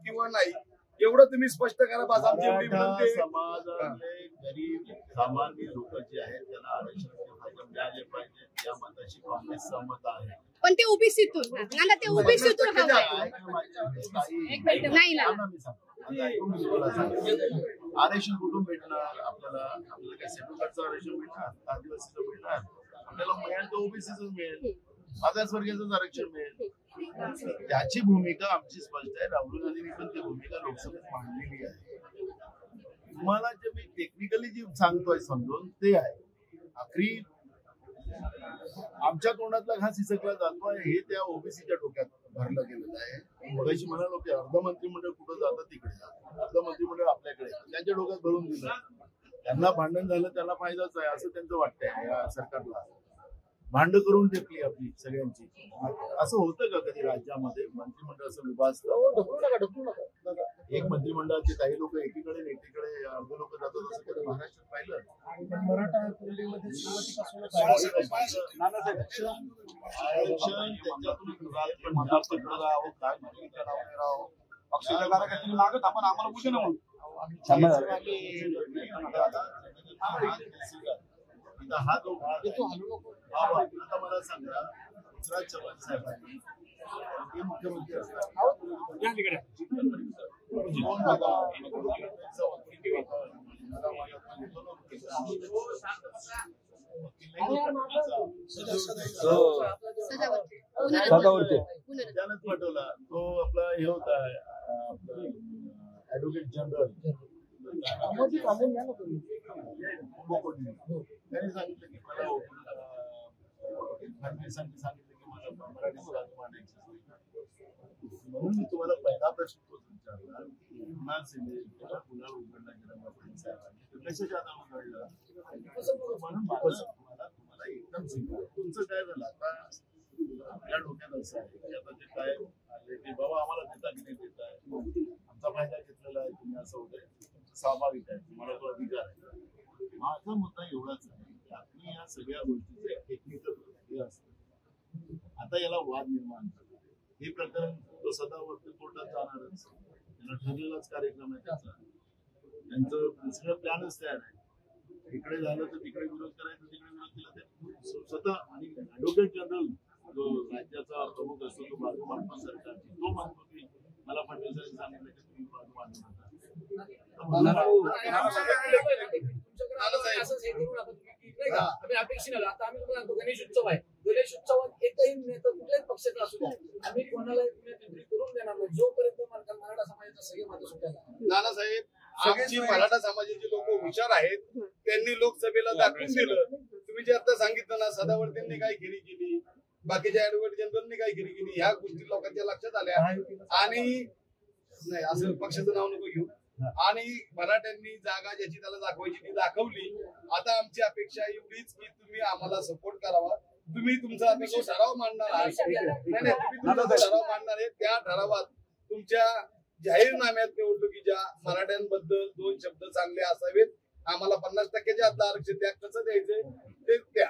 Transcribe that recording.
किंवा नाही एवढं तुम्ही स्पष्ट करा. बस आमची एवढी विनंती आहे. समाजातले गरीब सामान्य लोक जे आहेत त्यांना आरक्षण मिळाले पाहिजे या मताशी काँग्रेस सहमत आहे. पण ते ओबीसीतून ना, ते ओबीसीतून हवं नाही ना. आरक्षण कुठून भेटणार आपल्याला? आपल्याला काय सेक्युलरचं आरक्षण भेटणार, आदिवासीचं भेटणार? आपल्याला मिळेल तर ओबीसीच मिळेल, मागासवर्गीयच आरक्षण मिळेल. त्याची भूमिका आमची स्पष्ट आहे. राहुल गांधींनी पण ती भूमिका लोकसभेत मांडलेली आहे. तुम्हाला जे मी टेक्निकली जी सांगतोय समजून ते आहे. आखरी आमच्या तोंडातला घास हिसकला जातोय हे त्या ओबीसीच्या डोक्यात भरलं गेलेलं आहे. मगाशी म्हणालो की अर्ध मंत्रिमंडळ कुठं जातं तिकडे जातं, अर्ध मंत्रिमंडळ आपल्याकडे त्यांच्या डोक्यात भरून दिलं. त्यांना भांडण झालं त्यांना फायदाच आहे असं त्यांचं वाटतंय. या सरकारला भांड करून टेकली आपली सगळ्यांची. असं होतं का कधी राज्यामध्ये मंत्रिमंडळ असं विभाजलं? एक मंत्रिमंडळाचे काही लोक एकीकडे एकीकडे अर्ध लोक जातात असं कधी महाराष्ट्रात पाहिलं? मराठा कुंडीमध्ये सुरुवातीपासूनच पक्षाच्या कार्यकर्त्यांनी मागत आपण आम्हाला बुझे ना म्हणून हा जो आता मला सांगा पृथ्वीराज चव्हाण साहेबांनी हे मुख्यमंत्री असतात त्यानंच पाठवला तो आपला हे होता ऍडव्होकेट जनरल त्यांनी सांगितलं की मला सांगितलं की मला मराठी मांडायची म्हणून मी तुम्हाला पहिला प्रश्न तोच विचारला. कुणाल सेने पुन्हा उघडला गेला साहेबांनी कशाच्या आधार उघडला म्हणून तुम्हाला एकदम सिंपल. तुमचं काय झालं आता आपल्या डोक्यात असं आहे की आता ते काय आले की बाबा आम्हाला देता की नाही देत आहे, आमचा फायदा घेतलेला आहे तुम्ही, असं होतंय. स्वाभाविक आहे, तुम्हाला तो अधिकार आहे. माझा मुद्दा एवढाच आहे की आपली या सगळ्या गोष्टीचं एक टेक्निकल हे असतं. आता याला वाद निर्माण झाला. हे प्रकरण तो सदावर्ती कोर्टात जाणारच, त्यांना ठरलेलाच कार्यक्रम आहे त्याचा. त्यांचं सगळं प्लॅनच तयार आहे. इकडे झालं तर तिकडे विरोध करायचा, तिकडे विरोध केला ते स्वतः. आणि ऍडव्होकेट जनरल जो राज्याचा प्रमुख असतो तो बाजू मांडतो सरकारची, तो म्हणतो की मला फडणवीसांनी सांगितलं की तुम्ही बाजू मांडू नका. अपेक्षित आता आम्ही तुम्हाला गणेश उत्सव आहे, गणेश उत्सवात एकही नेता कुठल्याच पक्षाचा असू द्या आम्ही कोणाला करून देणार नाही जोपर्यंत मराठा समाजाचा सगळे मत सुटायला. नानासाहेब, आमची मराठा समाजाची लोक हुशार आहेत, त्यांनी लोकसभेला दाखवून दिलं. तुम्ही जे आता सांगितलं ना, सदावर्तींनी काय गिरी केली, बाकीच्या ऍडव्होकेट जनरलनी काय गिरी केली, ह्या गोष्टी लोकांच्या लक्षात आल्या. आणि नाही असं पक्षाचं नाव नको घेऊ. आणि मराठ्यांनी जागा ज्याची त्याला दाखवायची ती दाखवली. आता आमची अपेक्षा एवढीच की तुम्ही आम्हाला सपोर्ट करावा. तुम्ही तुमचा जो ठराव मांडणार आहे, तुम्ही तुमचा ठराव मांडणार आहे, त्या ठरावात तुमच्या जाहीरनाम्यात निवडणुकीच्या मराठ्यांबद्दल 2 शब्द चांगले असावेत. आम्हाला 50% आरक्षण द्या, कसं द्यायचंय ते द्या.